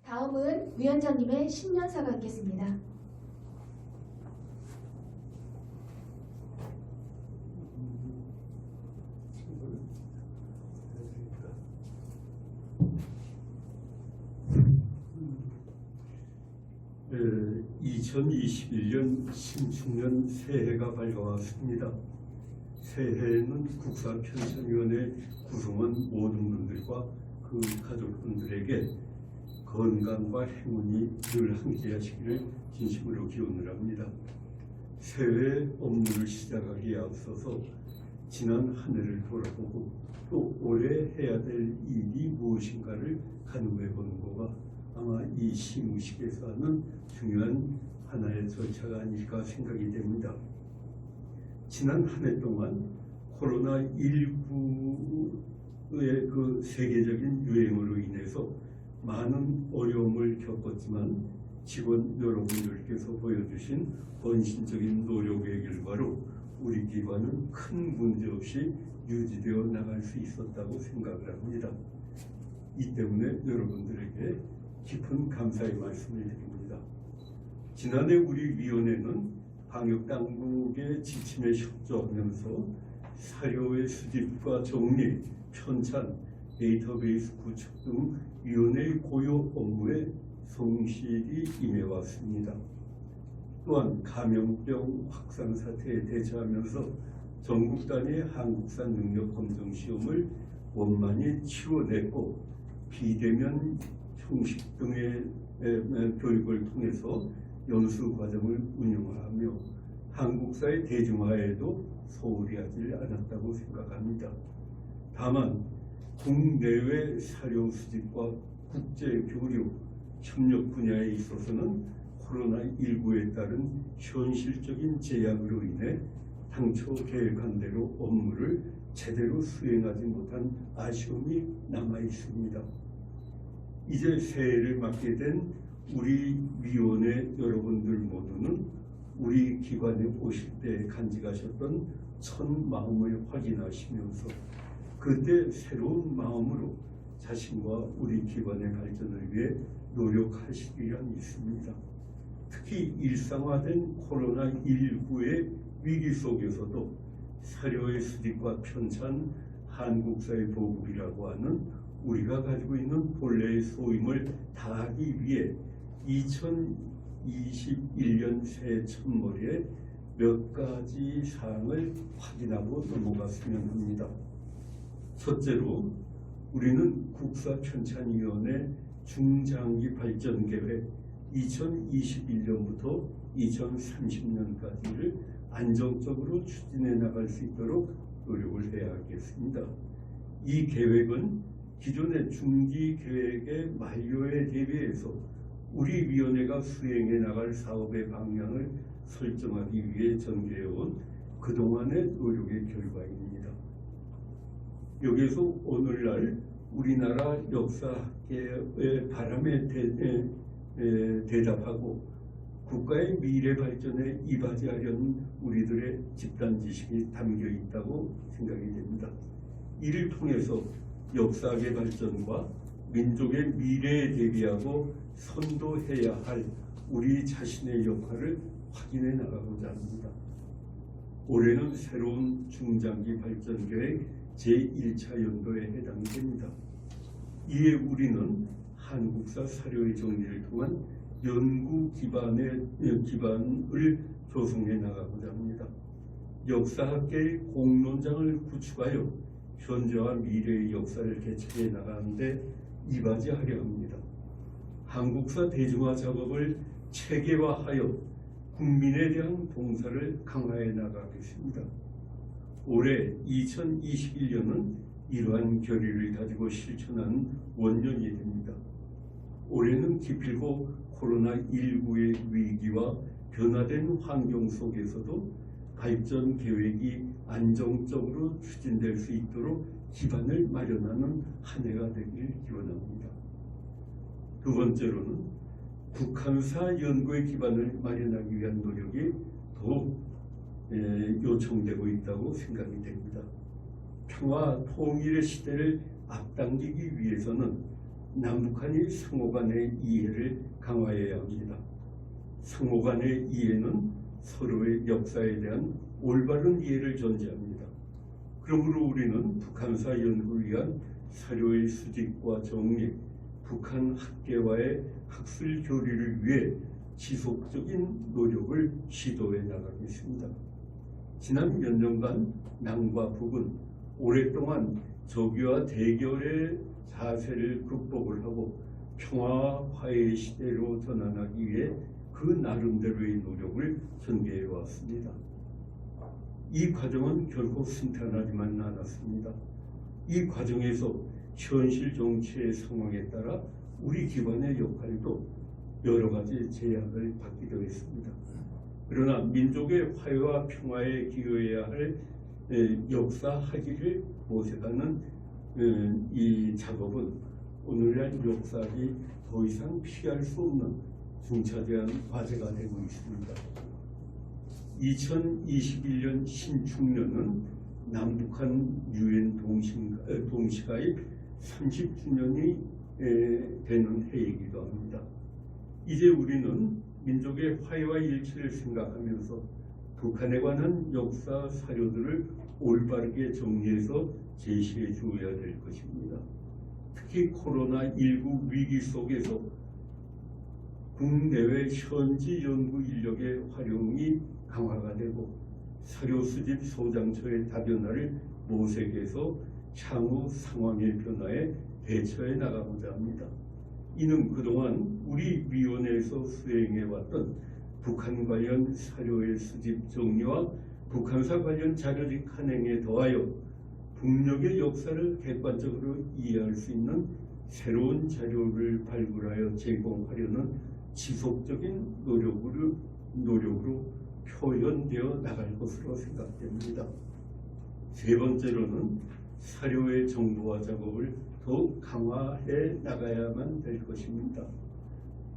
다음은 위원장님의 신년사가 있겠습니다. 네, 2021년 신축년 새해가 밝아왔습니다. 새해에는 국사편찬위원회 구성원 모든 분들과 그 가족분들에게 건강과 행운이 늘 함께하시기를 진심으로 기원을 합니다. 새해 업무를 시작하기에 앞서서 지난 한 해를 돌아보고 또 올해 해야 될 일이 무엇인가를 가늠해 보는 거가 아마 이 시무식에서 하는 중요한 하나의 절차가 아닐까 생각이 됩니다. 지난 한 해 동안 코로나19의 그 세계적인 유행으로 인해서 많은 어려움을 겪었지만 직원 여러분들께서 보여주신 헌신적인 노력의 결과로 우리 기관은 큰 문제 없이 유지되어 나갈 수 있었다고 생각을 합니다. 이 때문에 여러분들에게 깊은 감사의 말씀을 드립니다. 지난해 우리 위원회는 방역당국의 지침에 협조하면서 사료의 수집과 정리, 편찬, 데이터베이스 구축 등 위원회의 고유 업무에 성실히 임해왔습니다. 또한 감염병 확산 사태에 대처하면서 전국 단위 한국산 능력 검정 시험을 원만히 치러냈고 비대면 형식 등의 교육을 통해서 연수 과정을 운영하며 한국사의 대중화에도 소홀히 하지 않았다고 생각합니다. 다만 국내외 사료 수집과 국제 교류 협력 분야에 있어서는 코로나19에 따른 현실적인 제약으로 인해 당초 계획한 대로 업무를 제대로 수행하지 못한 아쉬움이 남아 있습니다. 이제 새해를 맞게 된 우리 위원회 여러분들 모두는 우리 기관에 오실 때 간직하셨던 첫 마음을 확인하시면서 그때 새로운 마음으로 자신과 우리 기관의 발전을 위해 노력하시리라 믿습니다. 특히 일상화된 코로나19의 위기 속에서도 사료의 수집과 편찬, 한국사의 보급이라고 하는 우리가 가지고 있는 본래의 소임을 다하기 위해 2021년 새해 첫머리에 몇 가지 사항을 확인하고 넘어갔으면 합니다. 첫째로 우리는 국사편찬위원회 중장기 발전 계획 2021년부터 2030년까지를 안정적으로 추진해 나갈 수 있도록 노력을 해야 하겠습니다. 이 계획은 기존의 중기 계획의 만료에 대비해서 우리 위원회가 수행해 나갈 사업의 방향을 설정하기 위해 전개해온 그동안의 노력의 결과입니다. 여기에서 오늘날 우리나라 역사학계의 바람에 대답하고 국가의 미래 발전에 이바지하려는 우리들의 집단 지식이 담겨 있다고 생각이 됩니다. 이를 통해서 역사학의 발전과 민족의 미래에 대비하고 선도해야 할 우리 자신의 역할을 확인해 나가고자 합니다. 올해는 새로운 중장기 발전 계획 제1차 연도에 해당이 됩니다. 이에 우리는 한국사 사료의 정리를 통한 연구 기반을 조성해 나가고자 합니다. 역사학계의 공론장을 구축하여 현재와 미래의 역사를 개척해 나가는데 이바지하려 합니다. 한국사 대중화 작업을 체계화하여 국민에 대한 봉사를 강화해 나가겠습니다. 올해 2021년은 이러한 결의를 가지고 실천한 원년이 됩니다. 올해는 기필코 코로나19의 위기와 변화된 환경 속에서도 발전 계획이 안정적으로 추진될 수 있도록 기반을 마련하는 한 해가 되길 기원합니다. 두 번째로는 북한사 연구의 기반을 마련하기 위한 노력이 더욱 요청되고 있다고 생각이 됩니다. 평화 통일의 시대를 앞당기기 위해서는 남북한이 상호 간의 이해를 강화해야 합니다. 상호 간의 이해는 서로의 역사에 대한 올바른 이해를 전제합니다. 그러므로 우리는 북한사 연구를 위한 사료의 수집과 정리, 북한 학계와의 학술 교류를 위해 지속적인 노력을 시도해 나가겠습니다. 지난 몇 년간 남과 북은 오랫동안 적유와 대결의 자세를 극복을 하고 평화와 화해의 시대로 전환하기 위해 그 나름대로의 노력을 전개해 왔습니다. 이 과정은 결코 순탄하지만 않았습니다. 이 과정에서 현실 정치의 상황에 따라 우리 기관의 역할도 여러 가지 제약을 받기도 했습니다. 그러나 민족의 화해와 평화에 기여해야 할 역사학위를 모색하는 이 작업은 오늘날 역사학이 더 이상 피할 수 없는 중차대한 과제가 되고 있습니다. 2021년 신축년은 남북한 유엔 동시가입 30주년이 되는 해이기도 합니다. 이제 우리는 민족의 화해와 일치를 생각하면서 북한에 관한 역사 사료들을 올바르게 정리해서 제시해 주어야 될 것입니다. 특히 코로나19 위기 속에서 국내외 현지 연구 인력의 활용이 강화가 되고 사료 수집 소장처의 다변화를 모색해서 향후 상황의 변화에 대처해 나가고자 합니다. 이는 그동안 우리 위원회에서 수행해왔던 북한 관련 사료의 수집 정리와 북한사 관련 자료집 간행에 더하여 북녘의 역사를 객관적으로 이해할 수 있는 새로운 자료를 발굴하여 제공하려는 지속적인 노력으로 표현되어 나갈 것으로 생각됩니다. 세 번째로는 사료의 정보화 작업을 더욱 강화해 나가야만 될 것입니다.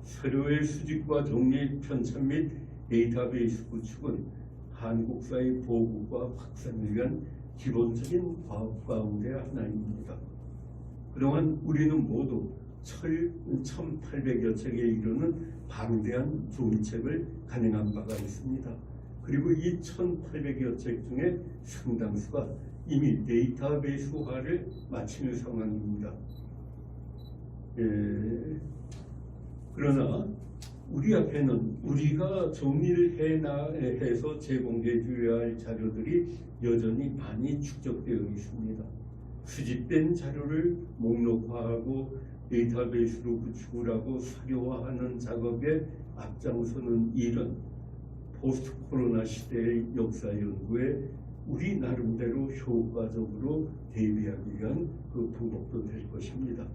사료의 수집과 정리, 편찬 및 데이터베이스 구축은 한국사의 보급과 확산을 위한 기본적인 과업 가운데 하나입니다. 그동안 우리는 모두 1800여 책에 이르는 방대한 종이책을 간행한 바가 있습니다. 그리고 이 1800여 책 중에 상당수가 이미 데이터베이스화를 마치는 상황입니다. 그러나 우리 앞에는 우리가 정리를 해서 제공해 줘야 할 자료들이 여전히 많이 축적되어 있습니다. 수집된 자료를 목록화하고 데이터베이스로 구축을 하고 사료화하는 작업에 앞장서는 일은 포스트 코로나 시대의 역사 연구에 우리 나름대로 효과적으로 대비하기 위한 그 방법도 될 것입니다.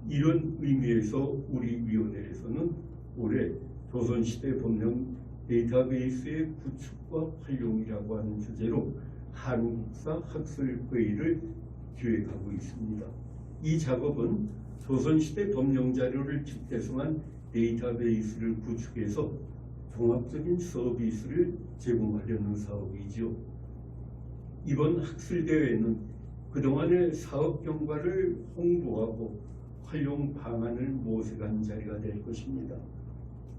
이런 의미에서 우리 위원회에서는 올해 조선시대 법령 데이터베이스의 구축과 활용이라고 하는 주제로 한국사 학술회의를 기획하고 있습니다. 이 작업은 조선시대 법령 자료를 집대성한 데이터베이스를 구축해서 종합적인 서비스를 제공하려는 사업이죠. 이번 학술대회는 그동안의 사업 경과를 홍보하고 활용 방안을 모색한 자리가 될 것입니다.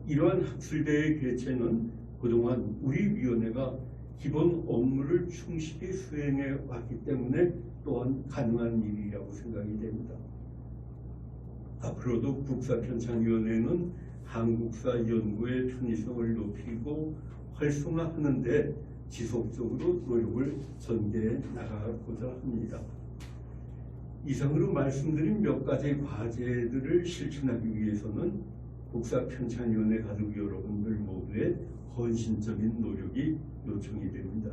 이러한 학술대회 개최는 그동안 우리 위원회가 기본 업무를 충실히 수행해 왔기 때문에 또한 가능한 일이라고 생각이 됩니다. 앞으로도 국사편찬위원회는 한국사 연구의 편의성을 높이고 활성화하는 데 지속적으로 노력을 전개해 나가고자 합니다. 이상으로 말씀드린 몇 가지 과제들을 실천하기 위해서는 국사편찬위원회 가족 여러분들 모두의 헌신적인 노력이 요청이 됩니다.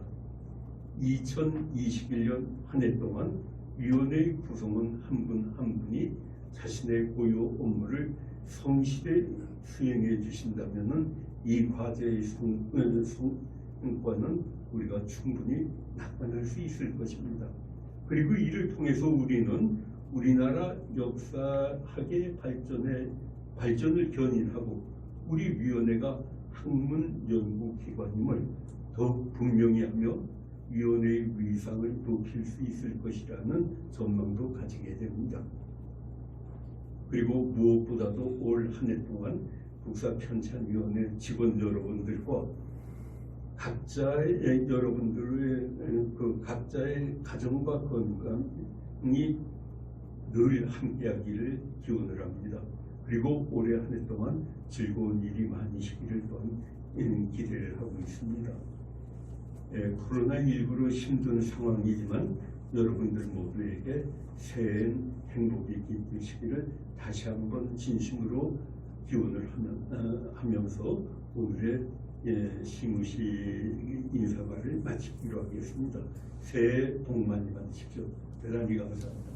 2021년 한 해 동안 위원회의 구성원 한 분 한 분이 자신의 고유 업무를 성실히 수행해 주신다면 이 과제의 성과는 우리가 충분히 낙관할 수 있을 것입니다. 그리고 이를 통해서 우리는 우리나라 역사학의 발전을 견인하고 우리 위원회가 학문 연구기관임을 더욱 분명히 하며 위원회의 위상을 높일 수 있을 것이라는 전망도 가지게 됩니다. 그리고 무엇보다도 올 한 해 동안 국사편찬위원회 직원 여러분들과 각자의 여러분들의 각자의 가정과 건강이 늘 함께하기를 기원을 합니다. 그리고 올해 한 해 동안 즐거운 일이 많으시기를 또한 기대를 하고 있습니다. 코로나19로 힘든 상황이지만 여러분들 모두에게 새해엔 행복이 깃드시기를 다시 한번 진심으로 기원을 하면서 오늘의 시무식 인사말을 마치기로 하겠습니다. 새해 복 많이 받으십시오. 대단히 감사합니다.